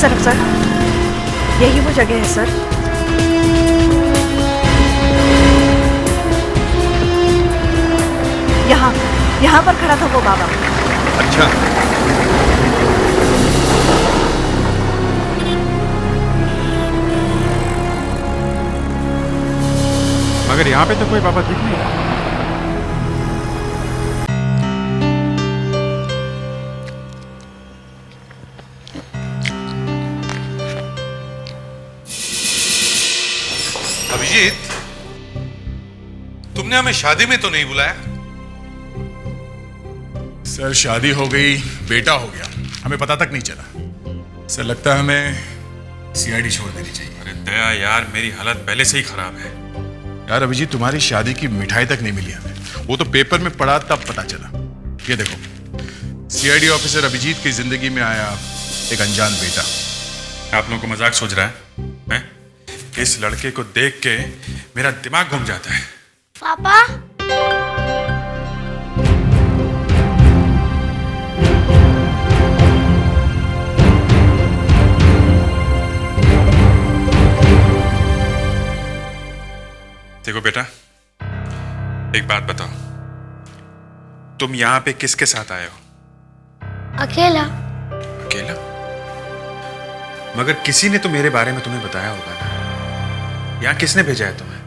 Sir अफसर, यही वो जगह है सर। यहाँ पर खड़ा था वो बाबा। अच्छा, मगर यहाँ पे तो कोई बाबा दिख नहीं रहा। अभिजीत, तुमने हमें शादी में तो नहीं बुलाया? सर शादी हो गई, बेटा हो गया, हमें पता तक नहीं चला। सर लगता है हमें सीआईडी छोड़ देनी चाहिए। अरे दया यार, मेरी हालत पहले से ही खराब है। यार अभिजीत, तुम्हारी शादी की मिठाई तक नहीं मिली हमें, वो तो पेपर में पढ़ा तब पता चला। ये देखो, सीआईडी ऑफिसर अभिजीत की जिंदगी में आया एक अनजान बेटा। आप लोगों को मजाक सोच रहा है? हैं? इस लड़के को देख के मेरा दिमाग घूम जाता है। पापा, देखो बेटा, एक बात बताओ, तुम यहां पे किसके साथ आए हो? अकेला। अकेला? मगर किसी ने तो मेरे बारे में तुम्हें बताया होगा ना। यहाँ किसने भेजा है तुम्हें?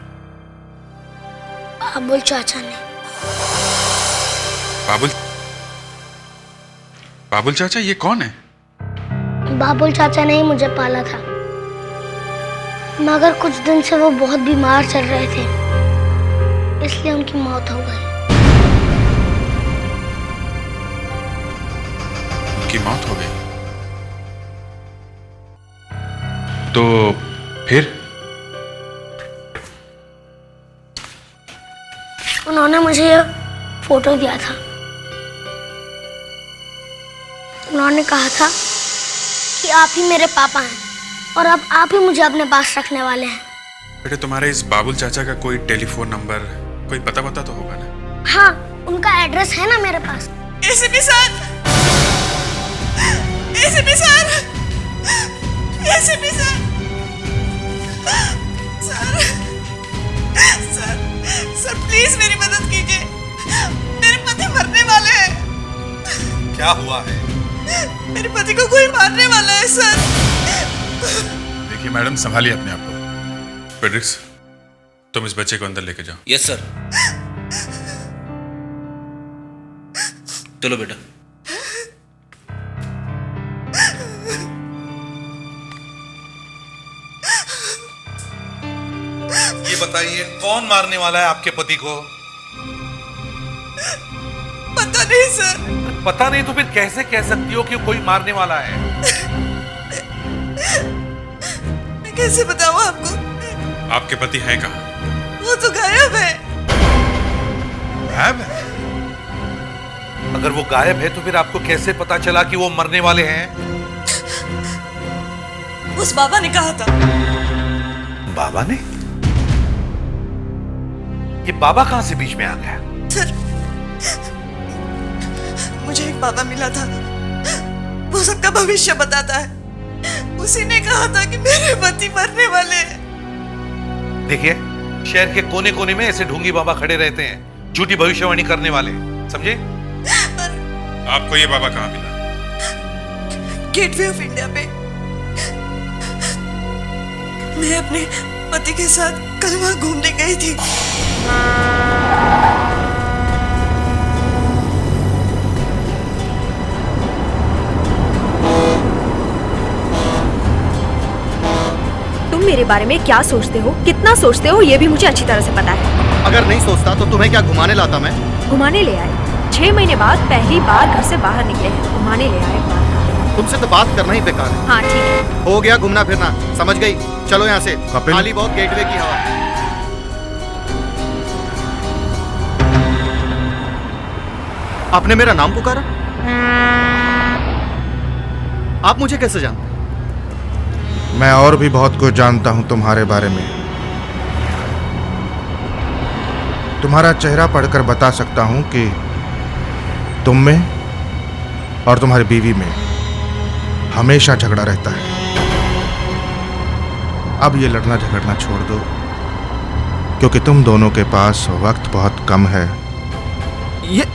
बाबुल चाचा ने। बाबुल चाचा? ये कौन है? बाबुल चाचा ने ही मुझे पाला था, मगर कुछ दिन से वो बहुत बीमार चल रहे थे, इसलिए उनकी मौत हो गई। उनकी मौत हो गई? तो फिर? उन्होंने मुझे ये फोटो दिया था। उन्होंने कहा था कि आप ही मेरे पापा हैं और अब आप ही मुझे अपने पास रखने वाले हैं। बेटे, तुम्हारे इस बाबुल चाचा का कोई टेलीफोन नंबर, कोई पता वता तो होगा ना? हाँ, उनका एड्रेस है ना मेरे पास। ACP sir, ACP sir, ACP sir, sir, sir please मेरी मदद कीजिए, मेरे पति मरने वाले हैं। क्या हुआ है? मेरे पति को कोई मारने वाला है सर। देखिए मैडम, संभालिए अपने आप को। पेड्रिक्स, तुम इस बच्चे को अंदर लेके जाओ। Yes sir. चलो बेटा। ये बताइए, कौन मारने वाला है आपके पति को? पता नहीं सर। पता नहीं तो फिर कैसे कह सकती हो कि कोई मारने वाला है? मैं कैसे बताऊं आपको? आपके पति हैं कहाँ? वो तो गायब है। गायब है? अगर वो गायब है तो फिर आपको कैसे पता चला कि वो मरने वाले हैं? उस बाबा ने कहा था। बाबा ने? ये बाबा कहां से बीच में आ गया? सर, मुझे एक बाबा मिला था, वो सबका भविष्य बताता है। उसी ने कहा था कि मेरे पति मरने वाले हैं। देखिए, शहर के कोने कोने में ऐसे ढोंगी बाबा खड़े रहते हैं, झूठी भविष्यवाणी करने वाले, समझे? आपको ये बाबा कहाँ मिला? गेटवे ऑफ इंडिया पे मैं अपने पति के साथ कल वहां घूमने गई थी। तुम मेरे बारे में क्या सोचते हो, कितना सोचते हो, ये भी मुझे अच्छी तरह से पता है। अगर नहीं सोचता तो तुम्हें क्या घुमाने लाता मैं? घुमाने ले आए? 6 महीने बाद पहली बार घर से बाहर निकले हैं, घुमाने ले आए। तुमसे तो बात करना ही बेकार है। हाँ ठीक है, हो गया घूमना फिरना, समझ गई? चलो यहाँ से, कपिल। खाली बहुत गेटवे की हवा। आपने मेरा नाम पुकारा? आप मुझे कैसे जानते? मैं और भी बहुत कुछ जानता हूं तुम्हारे बारे में। तुम्हारा चेहरा पढ़कर बता सकता हूं कि तुम में और तुम्हारी बीवी में हमेशा झगड़ा रहता है। अब ये लड़ना झगड़ना छोड़ दो, क्योंकि तुम दोनों के पास वक्त बहुत कम है। ये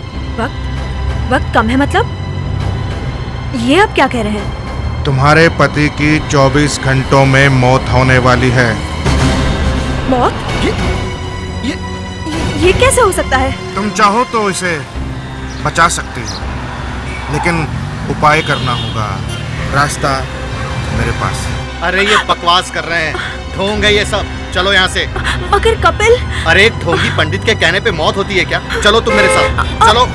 वक्त कम है मतलब? ये आप क्या कह रहे हैं? तुम्हारे पति की 24 घंटों में मौत होने वाली है। मौत? ये कैसे हो सकता है? तुम चाहो तो इसे बचा सकती हो, लेकिन उपाय करना होगा। रास्ता मेरे पास। अरे ये बकवास कर रहे हैं, ढोंग है ये सब। चलो यहाँ से। मगर कपिल। अरे एक ढोंगी पंडित के कहने पे मौत होती है क्या? चलो तुम मेरे साथ चलो।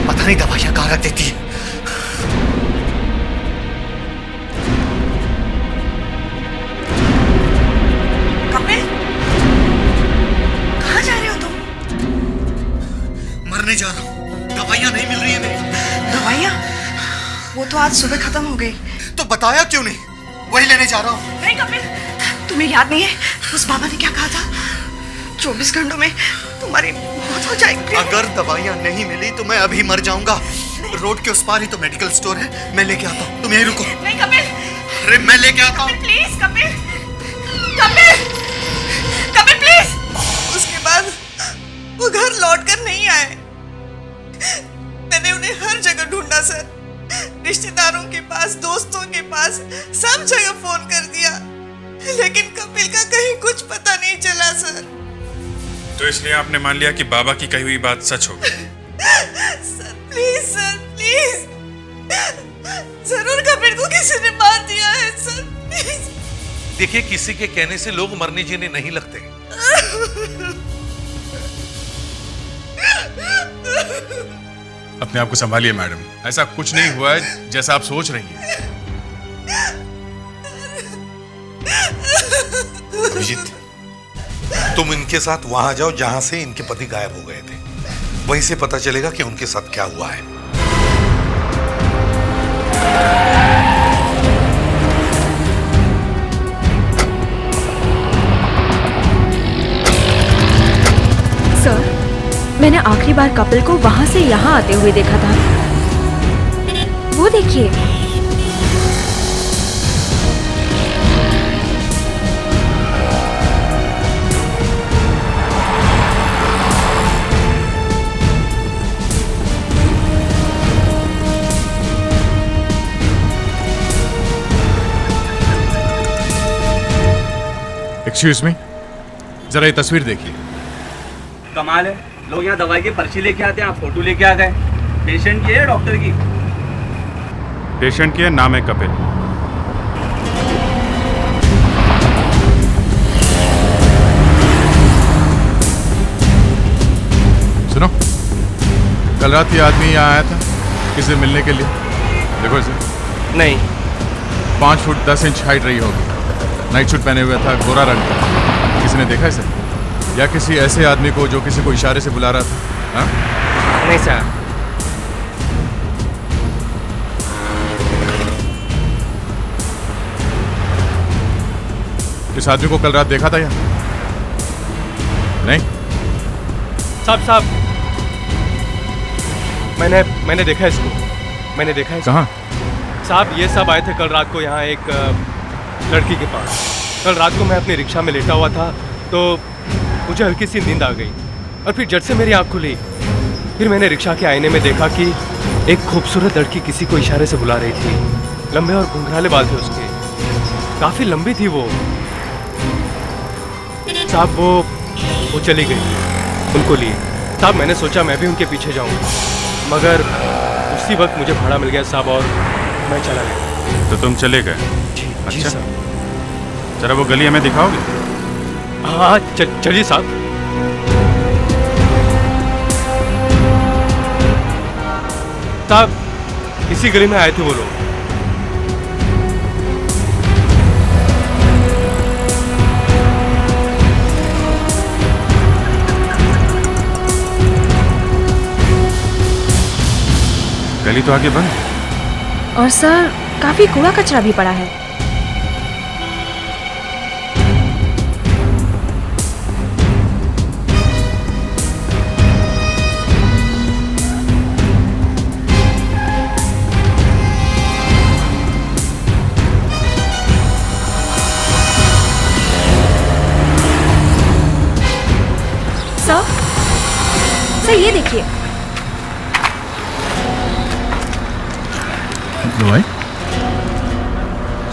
पता नहीं दवाइयां कहाँ रख देती है। कपिल, कहाँ जा रहे हो तुम? मरने जा रहा हूँ, दवाइयां नहीं मिल रही है मेरी। दवाइयाँ? वो तो आज सुबह खत्म हो गई। तो बताया क्यों नहीं? वही लेने जा रहा हूँ। नहीं कपिल, तुम्हें याद नहीं है उस बाबा ने क्या कहा था? 24 घंटों में तुम्हारी मौत हो जाएगी। अगर दवाइयां नहीं मिली तो मैं अभी मर जाऊंगा। रोड के उस पार ही तो मेडिकल स्टोर है, मैं लेके आता हूँ। तुम यहीं रुको। नहीं कपिल। अरे मैं लेके आता हूँ। Please Kapil, Kapil, Kapil please. उसके बाद वो घर लौट कर नहीं आए। मैंने उन्हें हर जगह ढूंढा सर, रिश्तेदारों के पास, दोस्तों के पास, सब जगह फोन कर दिया, लेकिन कपिल का कहीं कुछ पता नहीं चला सर। तो इसलिए आपने मान लिया कि बाबा की कही हुई बात सच होगी? सर प्लीज, जरूर कपिल को किसी ने मार दिया है सर, प्लीज। देखिए, किसी के कहने से लोग मरने जीने नहीं लगते। अपने आप को संभालिए मैडम, ऐसा कुछ नहीं हुआ है जैसा आप सोच रही हैं। अभिजीत, तुम इनके साथ वहां जाओ जहां से इनके पति गायब हो गए थे। वहीं से पता चलेगा कि उनके साथ क्या हुआ है। सर, मैंने आखिरी बार कपिल को वहां से यहाँ आते हुए देखा था। वो देखिए। एक्सक्यूज मी, जरा ये तस्वीर देखिए। कमाल है, लोग यहाँ दवाई की पर्ची लेके आते हैं, आप फोटो लेके आ गए। पेशेंट की है डॉक्टर की? पेशेंट की है, नाम है कपिल। सुनो, कल रात ये आदमी यहाँ आया था किसी मिलने के लिए। देखो इसे। नहीं। 5 फुट 10 इंच हाइट रही होगी, नाइट सूट पहने हुए था, गोरा रंग का। किसी ने देखा इसे? या किसी ऐसे आदमी को जो किसी को इशारे से बुला रहा था? हाँ? नहीं सर। इस आदमी को कल रात देखा था यहाँ? नहीं? साहब, मैंने देखा इसको। मैंने देखा इसको। कहाँ? साहब, ये सब आए थे कल रात को यहाँ एक लड़की के पास। कल रात को मैं अपनी रिक्शा में लेटा हुआ था तो मुझे हल्की सी नींद आ गई और फिर झट से मेरी आँख खुली। फिर मैंने रिक्शा के आईने में देखा कि एक खूबसूरत लड़की किसी को इशारे से बुला रही थी। लंबे और घुंघराले बाल थे उसके, काफ़ी लंबी थी वो। साहब वो चली गई उनको लिए। साहब, मैंने सोचा मैं भी उनके पीछे जाऊँगा, मगर उसी वक्त मुझे भाड़ा मिल गया साहब और मैं चला गया। तो तुम चले गए? जी अच्छा। साहब। जरा वो गली हमें दिखाओगे? हाँ, चलिए साहब। साहब, इसी गली में आए थे वो लोग। गली तो आगे बंद है। और सर काफी कूड़ा कचरा भी पड़ा है। सर ये देखिए। दवाई?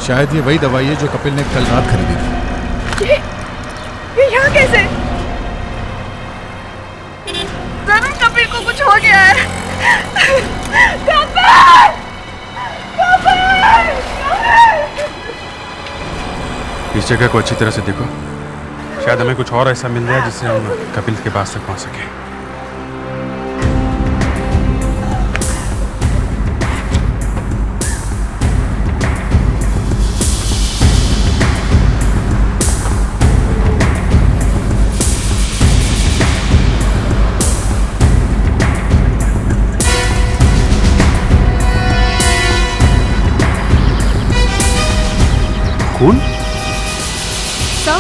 शायद ये वही दवाई है जो कपिल ने कल रात खरीदी थी। ये यहाँ कैसे? जरूर कपिल को कुछ हो गया है। कपिल! कपिल! इस जगह को अच्छी तरह से देखो, शायद हमें कुछ और ऐसा मिल जाए जिससे हम कपिल के पास तक पहुंच सके। खून? सर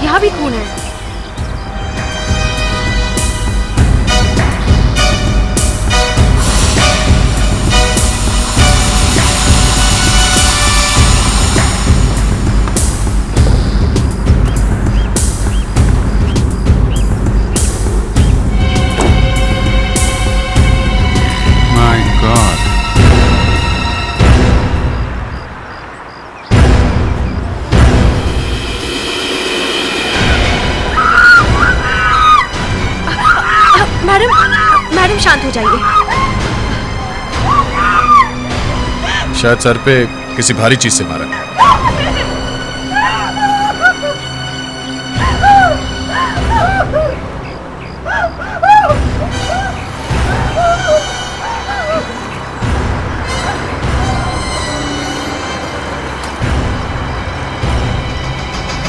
यहाँ भी खून है। My God. मैडम शांत हो जाइए। शायद सर पे किसी भारी चीज से मारा है।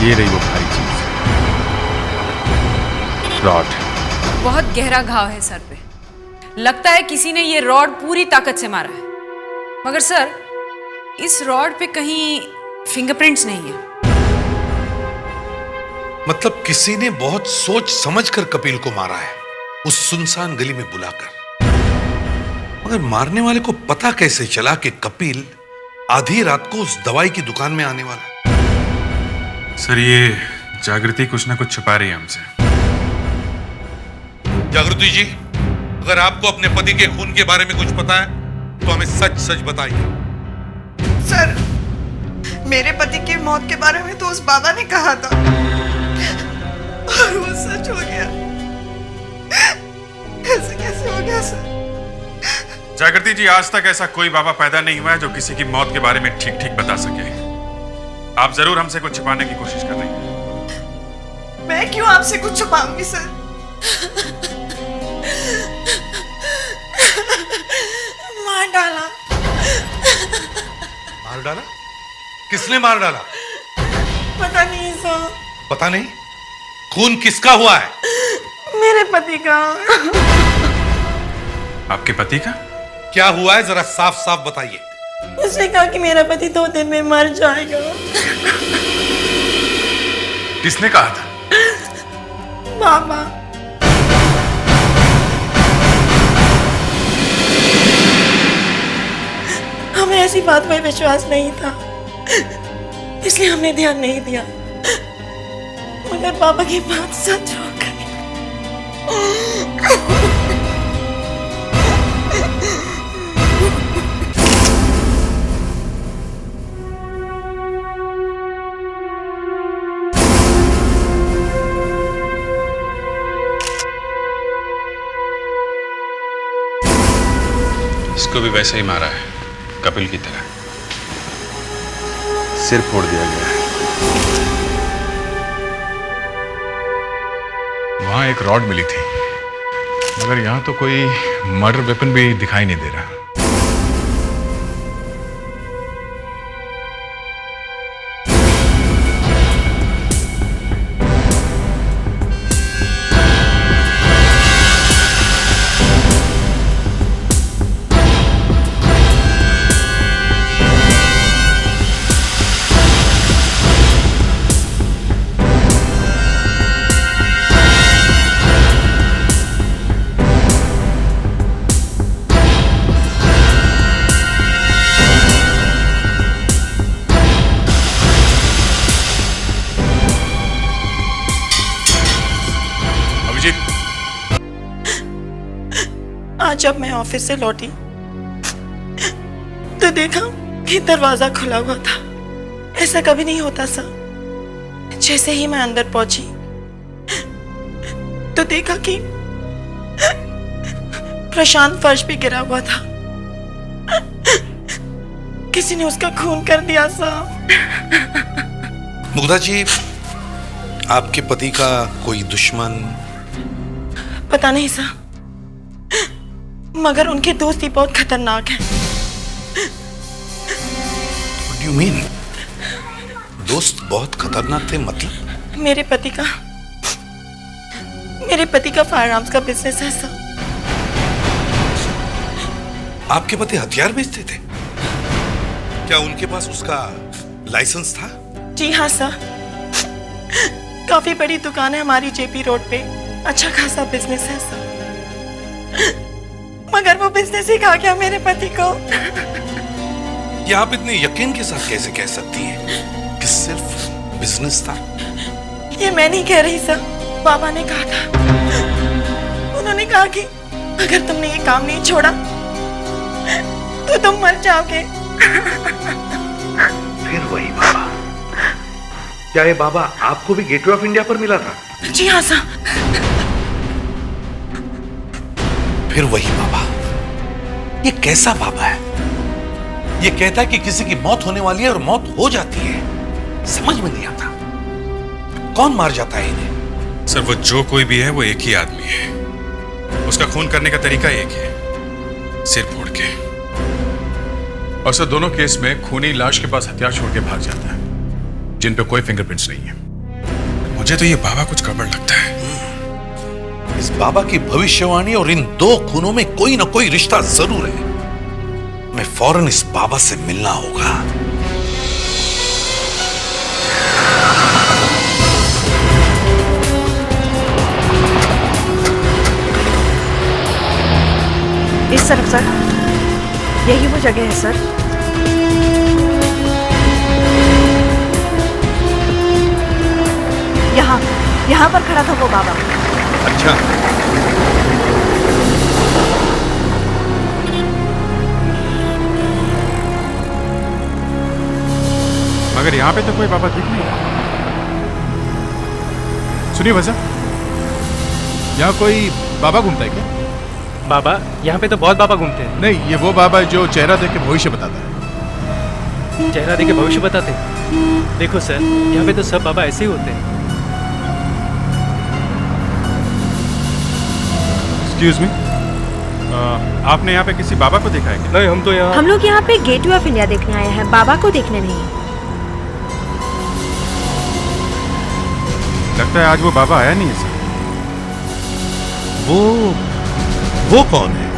ये रही वो भारी चीज, रॉड। बहुत गहरा घाव है सर पे। लगता है किसी ने ये रॉड पूरी ताकत से मारा है। मगर सर, इस रॉड पे कहीं फिंगरप्रिंट्स नहीं है। मतलब किसी ने बहुत सोच समझकर कपिल को मारा है, उस सुनसान गली में बुलाकर। मगर मारने वाले को पता कैसे चला कि कपिल आधी रात को उस दवाई की दुकान में आने वाला है? सर, ये जागृति कुछ ना कुछ छुपा रही है हमसे। जागृति जी, अगर आपको अपने पति के खून के बारे में कुछ पता है तो हमें सच सच बताइए। सर, मेरे पति की मौत के बारे में तो उस बाबा ने कहा था और वो सच हो गया। ऐसे कैसे हो गया सर? जागृति जी, आज तक ऐसा कोई बाबा पैदा नहीं हुआ है जो किसी की मौत के बारे में ठीक ठीक बता सके। आप जरूर हमसे कुछ छुपाने की कोशिश कर रही हैं। मैं क्यों आपसे कुछ छुपाऊंगी सर? मार डाला। मार डाला? किसने मार डाला? पता नहीं सर। पता नहीं? खून किसका हुआ है? मेरे पति का। आपके पति का? क्या हुआ है, जरा साफ साफ बताइए। उसने कहा कि मेरा पति 2 दिन में मर जाएगा। किसने कहा था? बाबा। हमें ऐसी बात में विश्वास नहीं था, इसलिए हमने ध्यान नहीं दिया। मगर बाबा की बात सच हो गई। इसको भी वैसे ही मारा है, कपिल की तरह। सिर फोड़ दिया गया है। वहां एक रॉड मिली थी, मगर यहां तो कोई मर्डर वेपन भी दिखाई नहीं दे रहा। जब मैं ऑफिस से लौटी तो देखा कि दरवाजा खुला हुआ था। ऐसा कभी नहीं होता सा। जैसे ही मैं अंदर पहुंची तो देखा कि प्रशांत फर्श पे गिरा हुआ था। किसी ने उसका खून कर दिया सा। मुग्धा जी, आपके पति का कोई दुश्मन? पता नहीं सा, मगर उनके दोस्त ही बहुत खतरनाक हैं। What do you mean? दोस्त बहुत खतरनाक थे मतलब? मेरे पति का फायर आर्म्स का बिजनेस है सर। आपके पति हथियार बेचते थे? क्या उनके पास उसका लाइसेंस था? जी हाँ सर, काफी बड़ी दुकान है हमारी जेपी रोड पे। अच्छा खासा बिजनेस है सर, मगर वो बिजनेस ही खा गया मेरे पति को। ये आप इतने यकीन के साथ कैसे कह सकती हैं कि सिर्फ बिजनेस था? ये मैं नहीं कह रही सर, बाबा ने कहा था। उन्होंने कहा कि अगर तुमने ये काम नहीं छोड़ा तो तुम मर जाओगे। फिर वही बाबा। क्या ये बाबा आपको भी गेटवे ऑफ इंडिया पर मिला था? जी हाँ सर। फिर वही बाबा। ये कैसा बाबा है? ये कहता है कि किसी की मौत होने वाली है और मौत हो जाती है। समझ में नहीं आता कौन मार जाता है इन्हें। सर, वो जो कोई भी है वो एक ही आदमी है। उसका खून करने का तरीका एक है, सिर फोड़ के। और सर, दोनों केस में खूनी लाश के पास हथियार छोड़ के भाग जाता है, जिन पे कोई फिंगरप्रिंट्स नहीं है। मुझे तो ये बाबा कुछ गड़बड़ लगता है। इस बाबा की भविष्यवाणी और इन दो खूनों में कोई ना कोई रिश्ता जरूर है। मैं फौरन इस बाबा से मिलना होगा। इस तरफ सर, यही वो जगह है सर। यहाँ पर खड़ा था वो बाबा। अच्छा, मगर यहाँ पे तो कोई बाबा दिख नहीं रहा। सुनिए वजह, यहाँ कोई बाबा घूमता है क्या? बाबा, यहाँ पे तो बहुत बाबा घूमते हैं। नहीं, ये वो बाबा है जो चेहरा देख के भविष्य बताता है। चेहरा देख के भविष्य बताते हैं? देखो सर, यहाँ पे तो सब बाबा ऐसे ही होते हैं। एक्सक्यूज मी, आपने यहाँ पे किसी बाबा को देखा है क्या? नहीं, हम तो यहाँ हम लोग यहाँ पे गेटवे ऑफ इंडिया देखने आए हैं, बाबा को देखने नहीं। लगता है आज वो बाबा आया नहीं है सर। वो कौन है?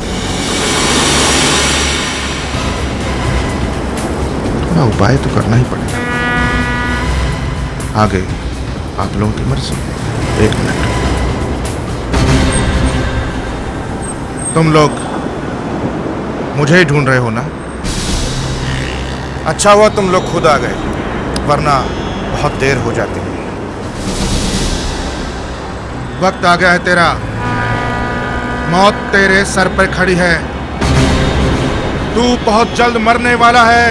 थोड़ा उपाय तो करना ही पड़ेगा। आगे आप लोगों की मर्जी। 1 मिनट। तुम लोग मुझे ही ढूंढ रहे हो ना? अच्छा हुआ तुम लोग खुद आ गए, वरना बहुत देर हो जाती है। वक्त आ गया है तेरा। मौत तेरे सर पर खड़ी है। तू बहुत जल्द मरने वाला है।